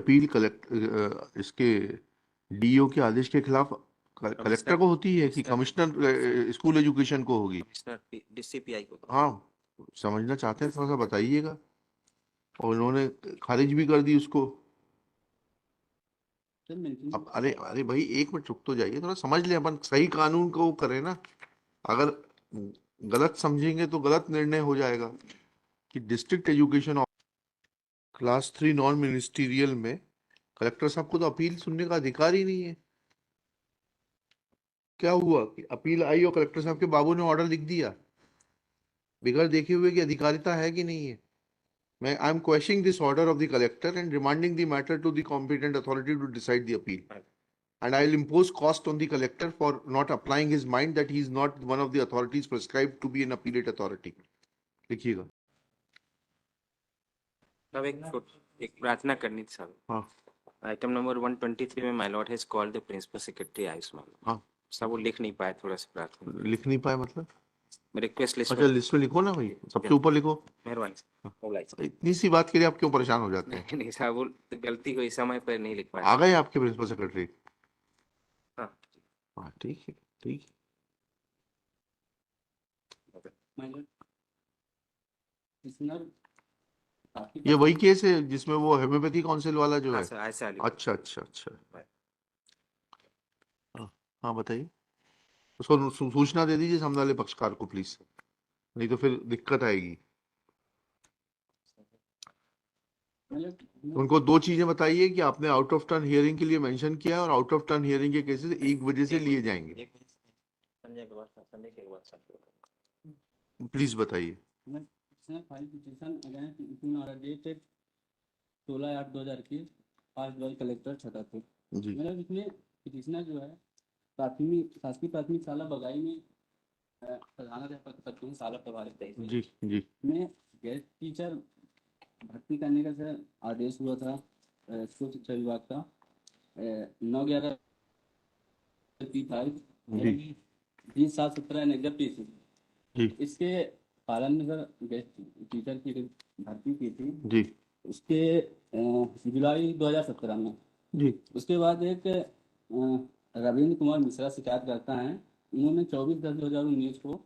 Appeal इसके do के आदेश के खिलाफ कलेक्टर कमिश्नर को होती है कि कमिश्नर कमिश्नर स्कूल एजुकेशन को होगी? कमिश्नर डीसीपीआई को। हाँ, समझना चाहते हैं थोड़ा सा बताइएगा। और उन्होंने खारिज भी कर दी उसको। अब अरे अरे भाई, एक मिनट रुक तो जाइए, थोड़ा समझ लें, अपन सही कानून को करें ना। अगर गलत समझेंगे तो गलत निर्णय हो जाएगा। कि district education class 3 non ministerial में कलेक्टर साहब को तो अपील सुनने का अधिकार ही नहीं है। क्या हुआ कि अपील आई और कलेक्टर साहब के बाबू ने ऑर्डर लिख दिया बगैर देखे हुए कि अधिकारिता है कि नहीं है? मैं I am questioning this order of the collector and remanding the matter to the competent authority to decide the appeal, and I will impose cost on the collector for not applying his mind that he is not one of the authorities prescribed to be an appellate authority. लिखिएगा। साहब एक प्रार्थना करनी थी साहब। हाँ item number 123 में my lord has called the principal secretary Ayushman. हाँ, साहब वो लिख नहीं पाए, थोड़ा सा प्रार्थना। लिख नहीं पाए मतलब? मैं रिक्वेस्ट लिस्ट अच्छा, में। लिस्ट में लिखो ना भाई, सबसे ऊपर लिखो। मेहरबानी साहब, मोबाइल। इतनी सी बात के लिए आप क्यों परेशान हो जाते हैं? नहीं नहीं साहब, वो गलती हुई, समय पर नहीं लिख आ पाया। गए आपके प्रिंसिपल सेक्रेटरी? हाँ हाँ ठीक है, ठीक है। ये वही केस है जिसमें वो होम्योपैथी काउंसिल वाला जो हाँ है? सर, ऐसा लिख। अच्छा अच्छा अच्छा। हाँ हाँ, बताइए। उसको सूचना दे दीजिए सामने वाले पक्षकार को प्लीज, नहीं तो फिर दिक्कत आएगी। उनको दो चीजें बताइए कि आपने आउट ऑफ टर्न हियरिंग के लिए मेंशन किया है और आउट ऑफ टर्न हियरिंग के केसेस एक वजह से लिए जाएंगे। संजय के बाद संजय के बाद सर। प्लीज बताइए। 16/8/2021 आज द्वारा कलेक्टर छतरपुर। जी मतलब इसमें पिटिशनर जो है प्राथमिक शासकीय प्राथमिक शाला बगाई में प्रधानाध्यापक पद पर शाला प्रभारित जी जी में गेस्ट टीचर भर्ती करने का सर आदेश हुआ था स्कूल शिक्षा विभाग का 9/11 जी 20/7/2021। जी इसके पालन में सर गेस्ट टीचर की भर्ती की थी जी उसके जुलाई 2017 में। जी। उसके बाद एक रविंद्र कुमार मिश्रा शिकायत करता है। उन्होंने 24/10/2019 को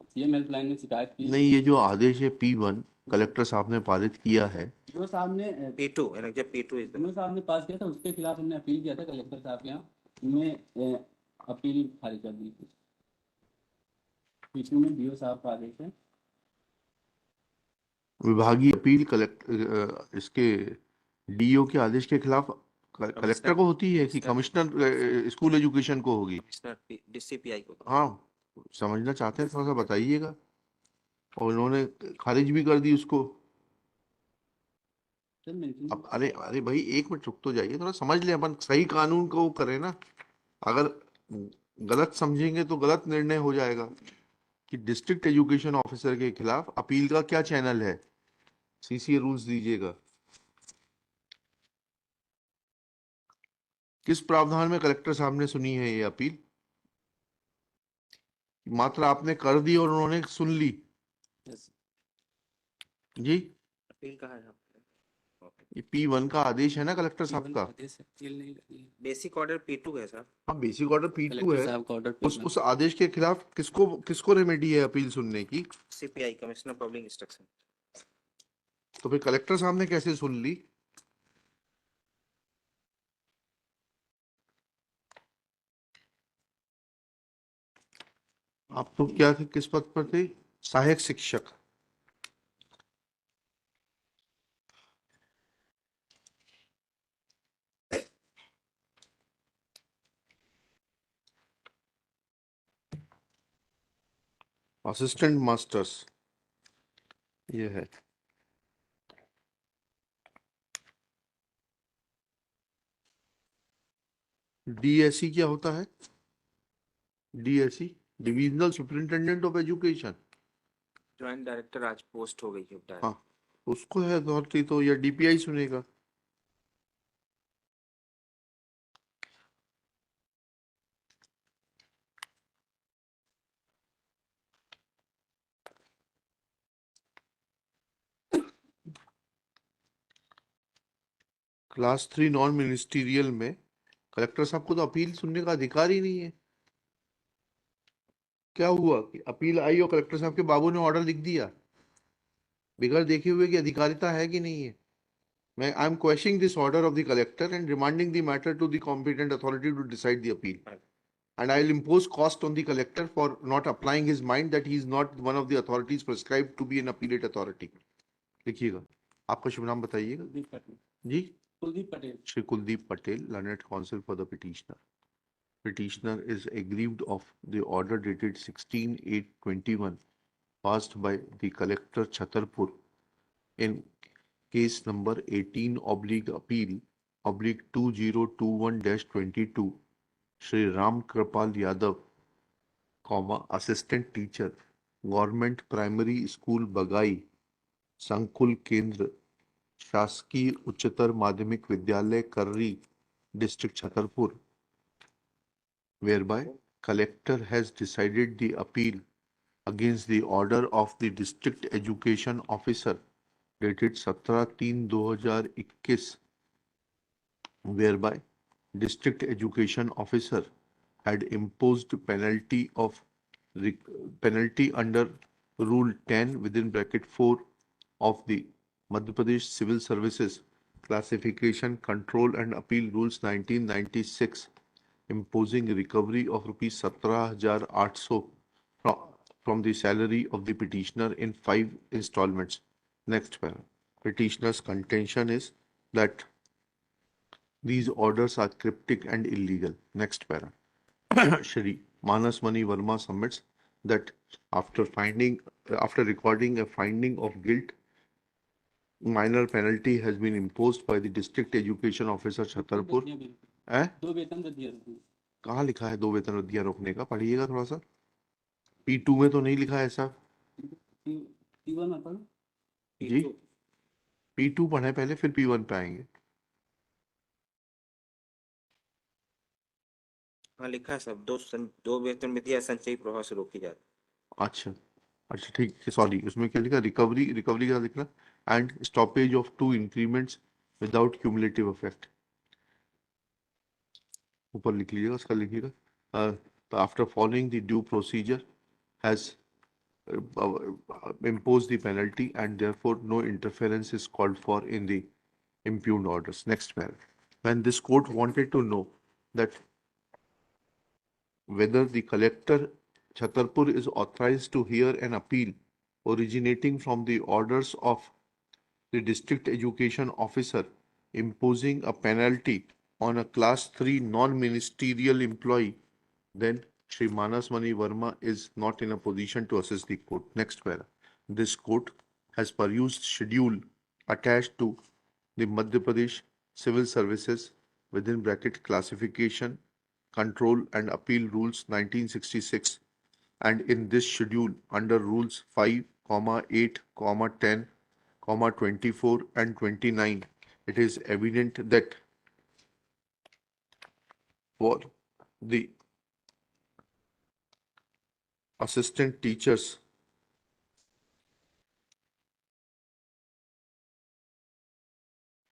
सीएम हेल्पलाइन में शिकायत की। नहीं, ये जो आदेश है P1 कलेक्टर साहब ने पारित किया है, जो साहब ने P2 जब P2 जो साहब ने पास किया था उसके खिलाफ हमने अपील किया था कलेक्टर साहब के यहाँ। उन्होंने अपील खारिज कर दी थी। पीछे में डीओ साहब का आदेश है। विभागीय अपील इसके डीओ के आदेश के खिलाफ कलेक्टर को होती है कि कमिश्नर स्कूल एजुकेशन को होगी? कमिश्नर डीसीपीआई को। हाँ, समझना चाहते हैं थोड़ा सा बताइएगा। और उन्होंने खारिज भी कर दी उसको। अब अरे अरे भाई, एक मिनट रुक तो जाइए, थोड़ा समझ लें, अपन सही कानून को करें ना। अगर गलत समझेंगे तो गलत निर्णय हो जाएगा। कि डिस्ट्रिक्ट एजुकेशन ऑफिसर के खिलाफ अपील का क्या चैनल है? सीसीए रूल्स दीजिएगा। किस प्रावधान में कलेक्टर साहब ने सुनी है ये अपील? मात्र आपने कर दी और उन्होंने सुन ली? जी, अपील कहाँ है? ये P1 का आदेश है ना कलेक्टर साहब का? बेसिक ऑर्डर P2 है सर। हाँ, बेसिक ऑर्डर P2 कलेक्टर है। साहब का ऑर्डर उस आदेश के खिलाफ किसको किसको रेमेडी है अपील सुनने की? CPI commissioner public instruction. तो फिर कलेक्टर साहब ने कैसे सुन ली? आप तो क्या थे, किस पद पर थे? सहायक शिक्षक। असिस्टेंट मास्टर्स ये है। डीएसई क्या होता है? DSE divisional superintendent of education. Joint director आज पोस्ट हो गई है। हाँ, उसको है अथॉरिटी तो, या डीपीआई सुनेगा? क्लास 3 नॉन मिनिस्टीरियल में कलेक्टर साहब को तो अपील सुनने का अधिकार ही नहीं है। क्या हुआ कि अपील आई और कलेक्टर साहब के बाबू ने ऑर्डर लिख दिया बगैर देखे हुए कि अधिकारिता है कि नहीं है। मैं I am questioning this order of the collector and remanding the matter to the competent authority to decide the appeal, and I will impose cost on the collector for not applying his mind that he is not one of the authorities prescribed to be an appellate authority. लिखिएगा, आपका शुभ नाम बताइएगा। कुलदीप पटेल। जी, Kuldeep Patel. Shri Kuldeep Patel, learned counsel for the petitioner. Petitioner is aggrieved of the order dated 16/8/21 passed by the collector Chhatarpur in case number 18/appeal/2021-22 Shri Ram Kripal Yadav, assistant teacher, government primary school Bagai, संकुल केंद्र, शासकीय उच्चतर माध्यमिक विद्यालय Karri, district Chhatarpur, whereby collector has decided the appeal against the order of the district education officer dated 17/3/2021, whereby district education officer had imposed penalty under Rule 10 within bracket 4 of the Madhya Pradesh Civil Services Classification Control and Appeal Rules 1996, imposing recovery of rupees 17,800 from the salary of the petitioner in 5 installments. Next para. Petitioner's contention is that these orders are cryptic and illegal. Next para. Shri Manas Mani Verma submits that after recording a finding of guilt, minor penalty has been imposed by the district education officer Chhatarpur. दो वेतन रद्दियां रोकने। कहाँ लिखा है 2 वेतन रद्दियां रोकने का? पढ़िएगा थोड़ा सा। P2 में तो नहीं लिखा है ऐसा। P1 में पढ़ो। जी, P2 पढ़े पहले, फिर P1 पे आएंगे। हाँ लिखा है सब, दो वेतन विधियां संचयी प्रभाव से रोकी जाती। अच्छा ठीक है, सॉरी, उसमें क्या लिखा? रिकवरी क्या लिख रहा? And stoppage of 2 increments without cumulative effect, ऊपर लिख लीजिएगा, उसका लिखिएगा। After following the due procedure has imposed the penalty and therefore no interference is called for in the impugned orders. Next paragraph. When this court wanted to know that whether the collector Chhatarpur is authorized to hear an appeal originating from the orders of the district education officer imposing a penalty on a class 3 non-ministerial employee, then Shri Manas Mani Verma is not in a position to assist the court. Next para. This court has perused schedule attached to the Madhya Pradesh Civil Services within bracket classification, control and appeal rules 1966, and in this schedule under rules 5, 8, 10, 24 and 29, it is evident that for the assistant teachers